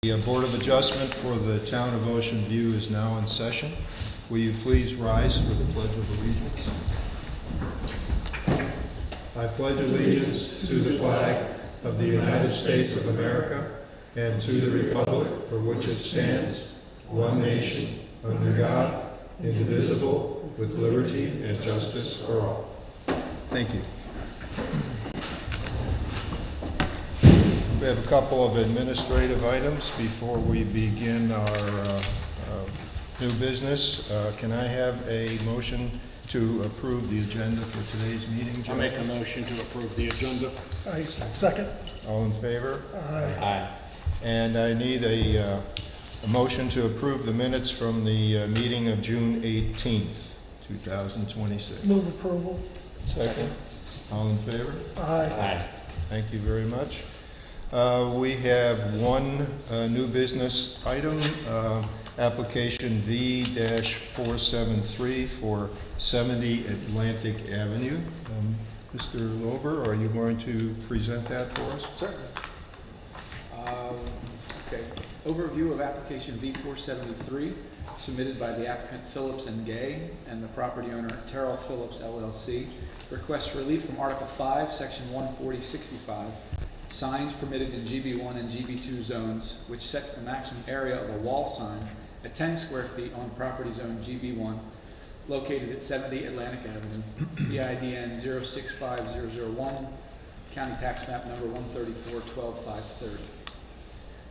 The Board of Adjustment for the Town of Ocean View is now in session. Will you please rise for the Pledge of Allegiance? I pledge allegiance to the flag of the United States of America and to the republic for which it stands, one nation, under God, indivisible, with liberty and justice for all. Thank you. We have a couple of administrative items before we begin our new business. Can I have a motion to approve the agenda for today's meeting, Joe? I'll make a motion to approve the agenda. I second. All in favor? Aye. And I need a motion to approve the minutes from the meeting of June 18th, 2026. Move approval. Second. All in favor? Aye. Thank you very much. We have one new business item, application V-473 for 70 Atlantic Avenue. Mr. Lober, are you going to present that for us? Certainly. Okay. Overview of application V-473 submitted by the applicant Phillips and Gay and the property owner Terrell Phillips LLC. Requests relief from Article 5, Section 14065. Signs permitted in GB1 and GB2 zones, which sets the maximum area of a wall sign at 10 square feet on property zone GB1, located at 70 Atlantic Avenue, EIDN 065001, County Tax Map number 134-12530.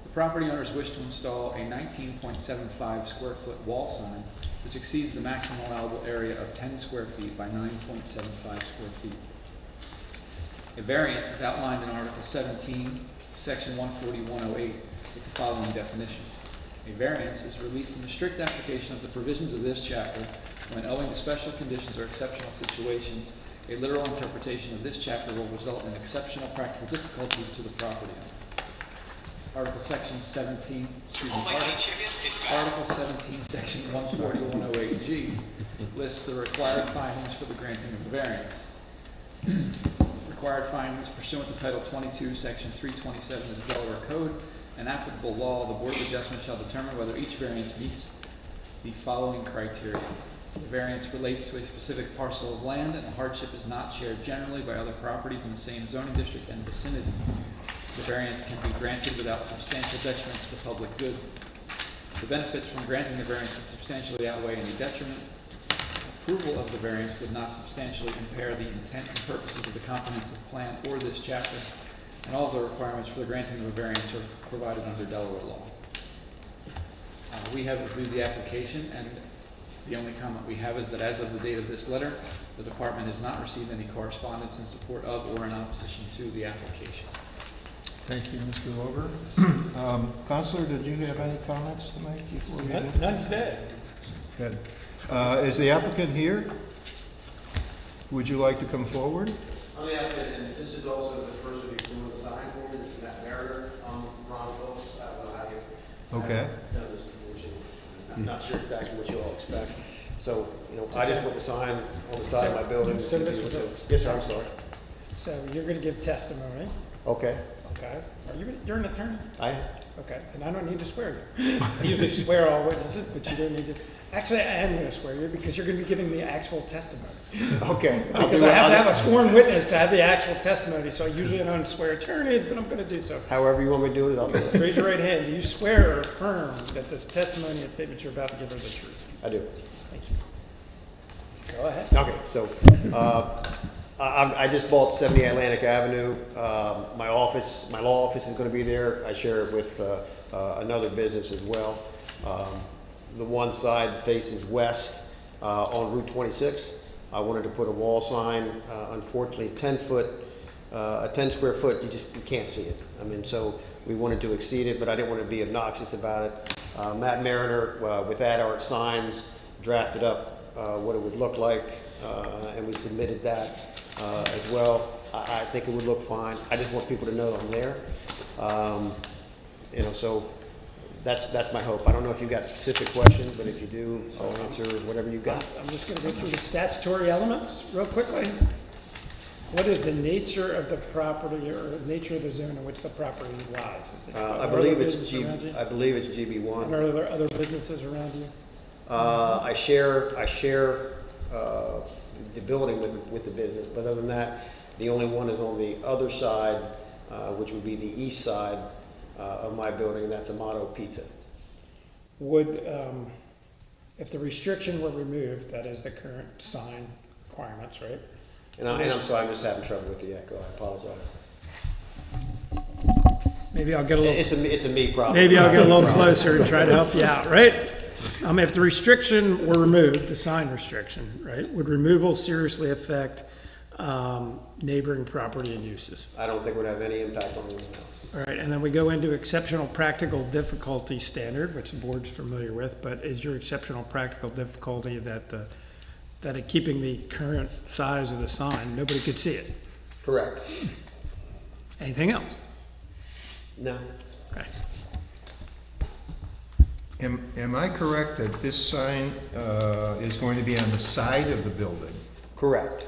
The property owners wish to install a 19.75 square foot wall sign, which exceeds the maximum allowable area of 10 square feet by 9.75 square feet. A variance is outlined in Article 17, Section 14108, with the following definition. A variance is relief from the strict application of the provisions of this chapter when, owing to special conditions or exceptional situations, a literal interpretation of this chapter will result in exceptional practical difficulties to the property owner. Article 17, Section 14108G lists the required findings for the granting of the variance. Required findings pursuant to Title 22, Section 327 of the Delaware Code and applicable law, the Board of Adjustment shall determine whether each variance meets the following criteria. The variance relates to a specific parcel of land and the hardship is not shared generally by other properties in the same zoning district and vicinity. The variance can be granted without substantial detriment to the public good. The benefits from granting the variance would substantially outweigh any detriment. Approval of the variance would not substantially impair the intent and purposes of the comprehensive plan or this chapter, and all the requirements for the granting of a variance are provided under Delaware law. We have reviewed the application, and the only comment we have is that as of the date of this letter, the department has not received any correspondence in support of or in opposition to the application. Thank you, Mr. Lober. Counselor, did you have any comments to make before we do? None today. Good. Is the applicant here? Would you like to come forward? I'm the applicant. This is also the person who drew the sign for me. This is Matt Mariner, Ron Phillips. I don't know how you Okay. done this before. I'm not sure exactly what you all expect. So, I just put the sign on the side of my building. So, Mr. Phillips. Yes, sir, I'm sorry. So you're going to give testimony. Okay. Okay. You're an attorney? I am. Okay. And I don't need to swear you. I usually swear all witnesses, but you don't need to. Actually, I am going to swear you because you're going to be giving the actual testimony. Okay. Because I have to have a sworn witness to have the actual testimony, so I usually don't swear attorneys, but I'm going to do so. However you want me to do it, I'll do it. Raise your right hand. Do you swear or affirm that the testimony and statement you're about to give are the truth? I do. Thank you. Go ahead. Okay, so I just bought 70 Atlantic Avenue. My law office is going to be there. I share it with another business as well. The one side faces west on Route 26. I wanted to put a wall sign. Unfortunately, 10 square foot, you can't see it. So we wanted to exceed it, but I didn't want to be obnoxious about it. Matt Mariner with Ad Art Signs drafted up what it would look like, and we submitted that as well. I think it would look fine. I just want people to know I'm there. So that's my hope. I don't know if you've got specific questions, but if you do, I'll answer whatever you've got. I'm just going to go through the statutory elements real quickly. What is the nature of the property or nature of the zone in which the property lies? Is it, I are believe there it's businesses around you? I believe it's And GB1. are there other businesses around you? I share the building with the business, but other than that, the only one is on the other side, which would be the east side of my building, and that's Amato Pizza. Would, if the restriction were removed, that is the current sign requirements, right? And I'm sorry, I'm just having trouble with the echo. I apologize. Maybe I'll get a little. It's a me problem. Maybe I'll get a little closer and try to help you out, right? If the restriction were removed, the sign restriction, right, would removal seriously affect neighboring property and uses? I don't think it would have any impact on anyone else. All right, and then we go into exceptional practical difficulty standard, which the board's familiar with, but is your exceptional practical difficulty that keeping the current size of the sign, nobody could see it? Correct. Anything else? No. Okay. Am I correct that this sign is going to be on the side of the building? Correct.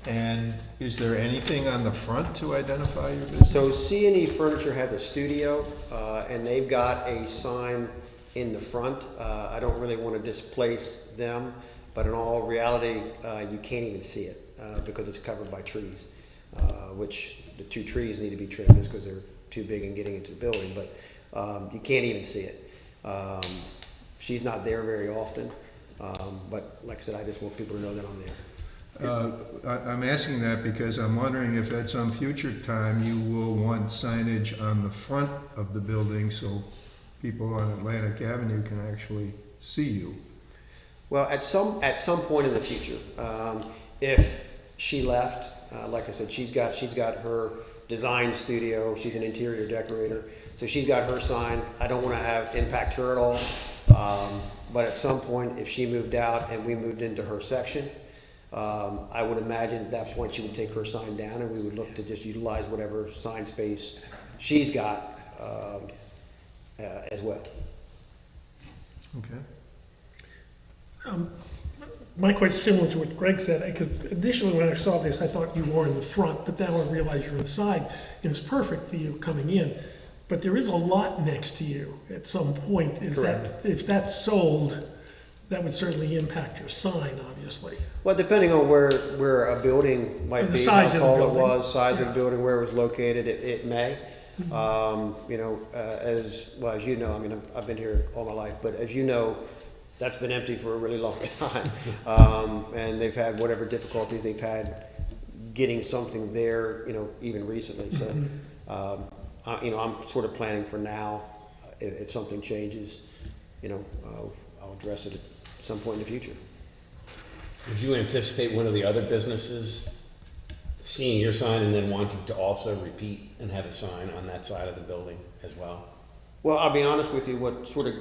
And is there anything on the front to identify your business? So C&E Furniture has a studio, and they've got a sign in the front. I don't really want to displace them, but in all reality, you can't even see it because it's covered by trees, which the 2 trees need to be trimmed just because they're too big and getting into the building, but you can't even see it. She's not there very often, but like I said, I just want people to know that I'm there. I'm asking that because I'm wondering if at some future time you will want signage on the front of the building so people on Atlantic Avenue can actually see you. Well, at some point in the future, if she left, like I said, she's got her design studio. She's an interior decorator, so she's got her sign. I don't want to impact her at all. But at some point, if she moved out and we moved into her section, I would imagine at that point she would take her sign down, and we would look to just utilize whatever sign space she's got as well. Okay. My question's similar to what Greg said, because initially when I saw this, I thought you were in the front, but now I realize you're inside, and it's perfect for you coming in. But there is a lot next to you at some point. Correct. If that's sold, that would certainly impact your sign, obviously. Well, depending on where a building might And the be, size how of the tall it building. was, size of the Yeah. building, where it was located, it may. You know, as you know, I mean, I've been here all my life, but as you know, that's been empty for a really long time. And they've had whatever difficulties they've had getting something there, you know, even recently. So, you know, I'm sort of planning for now. If something changes, you know, I'll address it at some point in the future. Would you anticipate one of the other businesses seeing your sign and then wanting to also repeat and have a sign on that side of the building as well? Well, I'll be honest with you, what sort of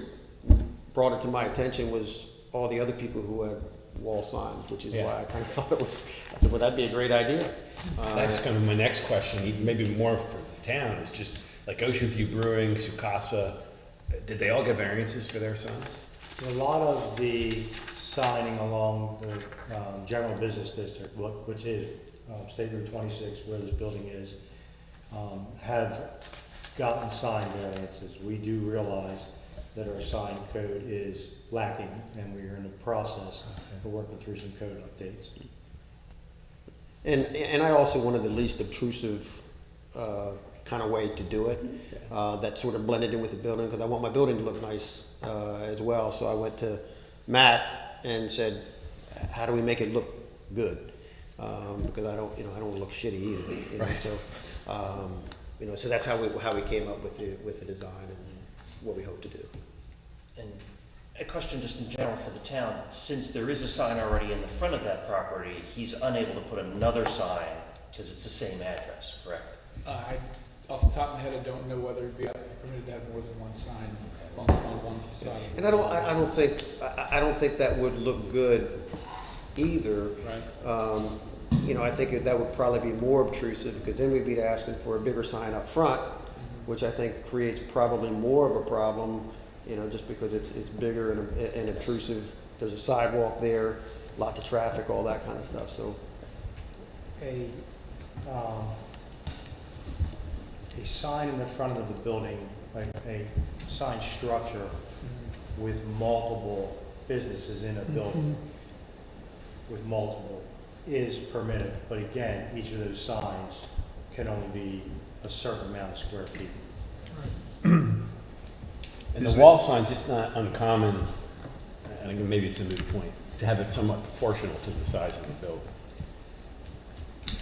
brought it to my attention was all the other people who had wall signs, which is why I kind of thought it was, I said, well, that'd be a great idea. That's kind of my next question, even maybe more for the town, is just like Ocean View Brewing, Sukasa, did they all get variances for their signs? A lot of the signing along the general business district, which is State Route 26, where this building is, have gotten sign variances. We do realize that our sign code is lacking, and we are in the process of working through some code updates. And I also wanted the least obtrusive kind of way to do it, that sort of blended in with the building, because I want my building to look nice as well. So I went to Matt and said, how do we make it look good? Because I don't want to look shitty either. You know? Right. So, you know, so that's how we came up with the design and what we hope to do. And a question just in general for the town, since there is a sign already in the front of that property, he's unable to put another sign because it's the same address, correct? Off the top of my head, I don't know whether it'd be permitted to have more than one sign on one facade. And I don't think that would look good either. Right. You know, I think that would probably be more obtrusive, because then we'd be asking for a bigger sign up front, which I think creates probably more of a problem, you know, just because it's bigger and obtrusive. There's a sidewalk there, lots of traffic, all that kind of stuff, so. a sign in the front of the building, like a sign structure with multiple businesses in a building, with multiple, is permitted. But again, each of those signs can only be a certain amount of square feet. And the wall signs, it's not uncommon, I think maybe it's a moot point, to have it somewhat proportional to the size of the building.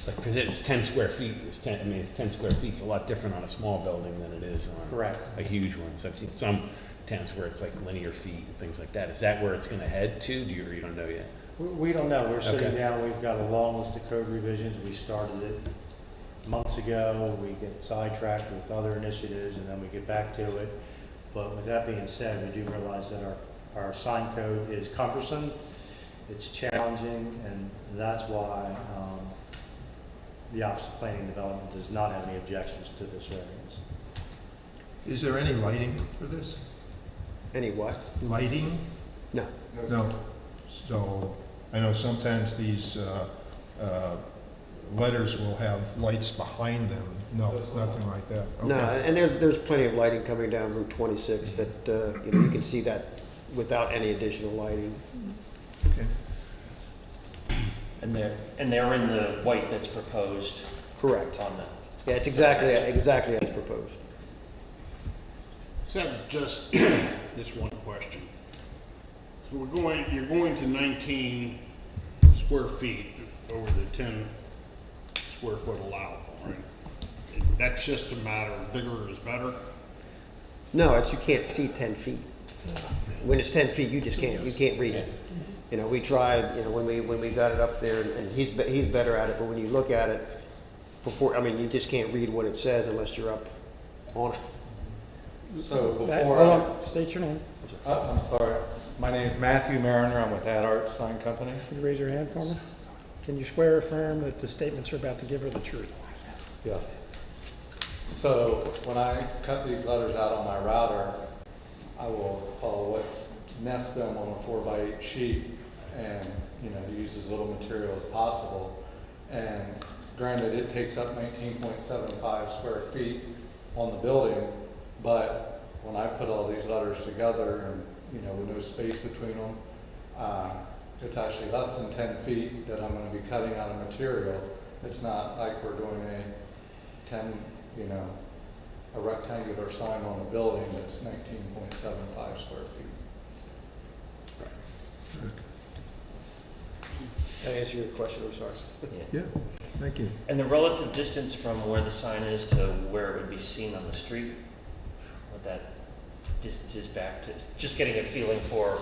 Like, because it's 10 square feet, it's 10 square feet, it's a lot different on a small building than it is on Correct. a huge one. So I've seen some towns where it's like linear feet and things like that. Is that where it's gonna head to, or you don't know yet? We don't know. We're sitting Okay. down, we've got a long list of code revisions. We started it months ago. We get sidetracked with other initiatives and then we get back to it. But with that being said, we do realize that our sign code is cumbersome, it's challenging, and that's why the Office of Planning and Development does not have any objections to this variance. Is there any lighting for this? Any what? Lighting? No. No. So, I know sometimes these letters will have lights behind them. No, nothing like that. No, Okay. and there's plenty of lighting coming down Route 26 that, you know, you can see that without any additional lighting. Okay. And they're in the white that's proposed Correct. on the, Yeah, it's exactly as proposed. So just one question. So you're going to 19 square feet over the 10 square foot allowable, right? That's just a matter of bigger is better? No, you can't see 10 feet. When it's 10 feet, you can't read it. You know, we tried, you know, when we got it up there, and he's better at it, but when you look at it before, I mean, you just can't read what it says unless you're up on it. So Hold before on, state your name. I'm sorry, my name is Matthew Mariner, I'm with Ad Art Sign Company. Can you raise your hand for me? Can you swear or affirm that the statements are about to give her the truth? Yes. So when I cut these letters out on my router, I will nest them on a 4x8 sheet and, you know, use as little material as possible. And granted, it takes up 19.75 square feet on the building, but when I put all these letters together and, you know, with no space between them, it's actually less than 10 feet that I'm going to be cutting out of material. It's not like we're doing a rectangular sign on the building that's 19.75 square feet. Did I answer your question? I'm sorry. Yeah, thank you. and the relative distance from where the sign is to where it would be seen on the street, what that distance is back to, just getting a feeling for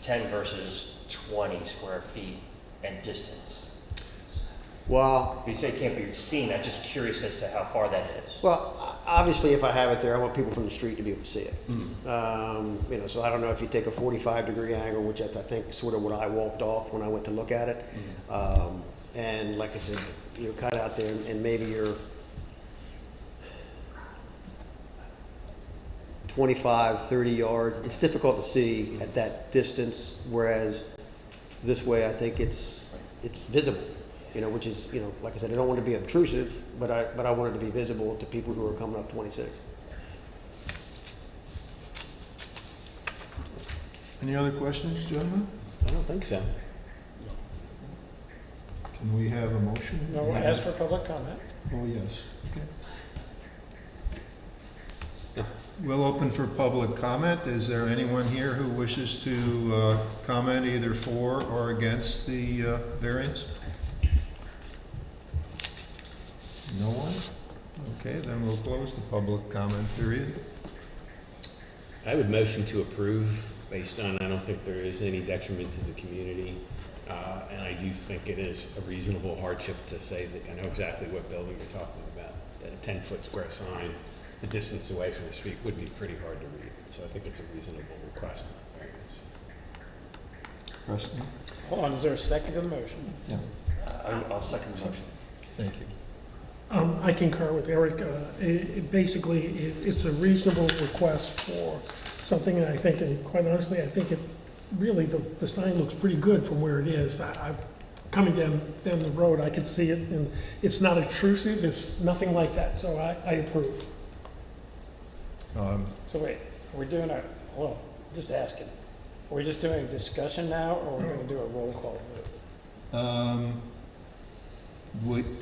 10 versus 20 square feet and distance. Well, You say it can't be seen, I'm just curious as to how far that is. Well, obviously, if I have it there, I want people from the street to be able to see it. You know, so I don't know if you take a 45-degree angle, which that's, I think, sort of what I walked off when I went to look at it. And like I said, you're cut out there, and maybe you're 25, 30 yards. It's difficult to see at that distance, whereas this way, I think it's visible. You know, which is, you know, like I said, I don't want to be obtrusive, but I want it to be visible to people who are coming up 26. Any other questions, gentlemen? I don't think so. Can we have a motion? No, we'll ask for public comment. Oh, yes. Okay. We'll open for public comment. Is there anyone here who wishes to comment either for or against the variance? No one? Okay, then we'll close the public comment period. I would motion to approve based on, I don't think there is any detriment to the community. And I do think it is a reasonable hardship to say that I know exactly what building you're talking about. That a 10-foot square sign, the distance away from the street would be pretty hard to read. So I think it's a reasonable request of variance. Preston? Hold on, is there a second to the motion? Yeah. I'll second the motion. Thank you. I concur with Eric. It's a reasonable request for something that I think, and quite honestly, I think it really, the sign looks pretty good from where it is. coming down the road, I could see it, and it's not intrusive, it's nothing like that, so I approve. So wait, are we doing a, well, just asking, are we just doing a discussion now, or are we gonna do a roll call vote?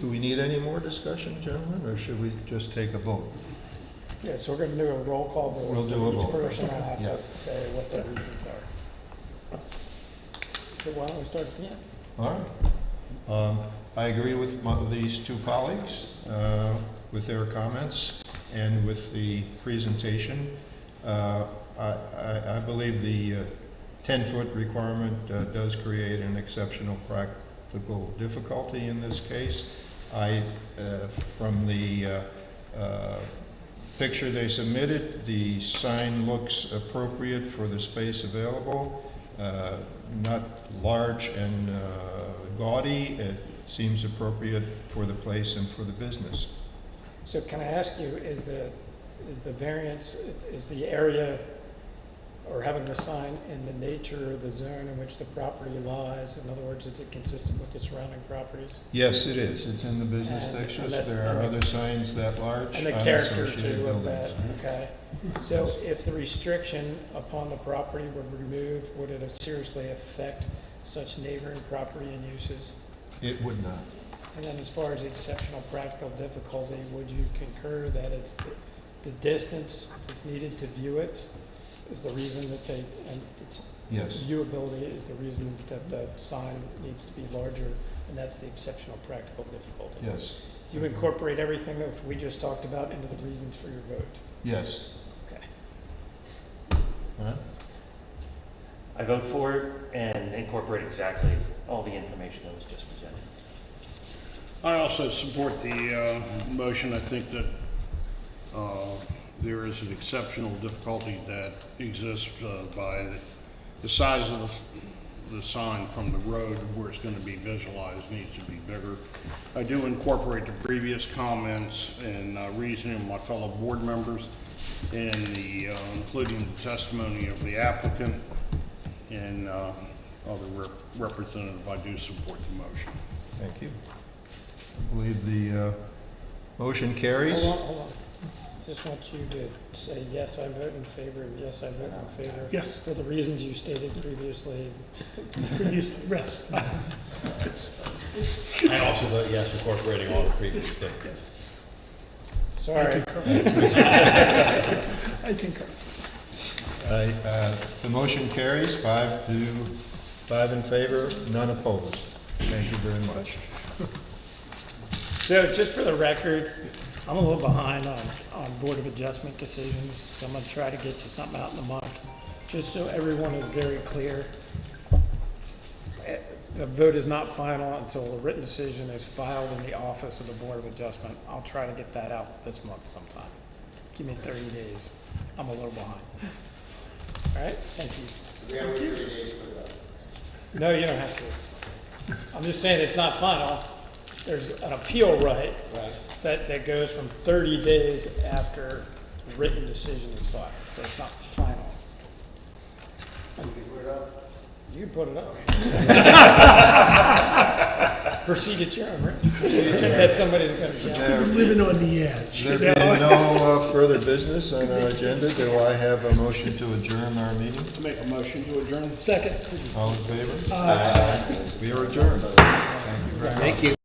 Do we need any more discussion, gentlemen, or should we just take a vote? Yeah, so we're gonna do a roll call vote. We'll do a vote. Each person will have Yeah. to say what their reasons are. So why don't we start at the end? All right. I agree with these two colleagues, with their comments and with the presentation. I believe the 10-foot requirement does create an exceptional practical difficulty in this case. From the picture they submitted, the sign looks appropriate for the space available. Not large and gaudy. It seems appropriate for the place and for the business. So can I ask you, is the variance, is the area, or having the sign in the nature of the zone in which the property lies? In other words, is it consistent with the surrounding properties? Yes, it is. It's in the business And district. that- There are other signs that large And the on character associated too of that, buildings. okay? So if the restriction upon the property were removed, would it seriously affect such neighboring property and uses? It would not. And then as far as exceptional practical difficulty, would you concur that it's the distance that's needed to view it is the reason that and its Yes. viewability is the reason that the sign needs to be larger, and that's the exceptional practical difficulty? Yes. Do you incorporate everything that we just talked about into the reasons for your vote? Yes. Okay. All right. I vote for it and incorporate exactly all the information that was just presented. I also support the motion. I think that there is an exceptional difficulty that exists by the size of the sign from the road where it's going to be visualized needs to be bigger. I do incorporate the previous comments and reasoning of my fellow board members and including the testimony of the applicant and other representative. I do support the motion. Thank you. I believe the motion carries. Hold on. Just want you to say, yes, I vote in favor, and yes, I vote in favor. Yes. For the reasons you stated previously. Previous rest. I also vote yes, incorporating all the previous statements. Sorry. I concur. The motion carries 5 in favor, none opposed. Thank you very much. So just for the record, I'm a little behind on Board of Adjustment decisions, so I'm gonna try to get you something out in a month. Just so everyone is very clear, the vote is not final until a written decision is filed in the office of the Board of Adjustment. I'll try to get that out this month sometime. Give me 30 days. I'm a little behind. All right, thank you. No, you don't have to. I'm just saying it's not final. There's an appeal right that goes from 30 days after the written decision is filed, so it's not final. You can put it up. Proceed at your own risk. That somebody's going to challenge. We're living on the edge. There being no further business on our agenda, do I have a motion to adjourn our meeting? Make a motion to adjourn. Second. All in favor? Aye. We are adjourned. Thank you very much.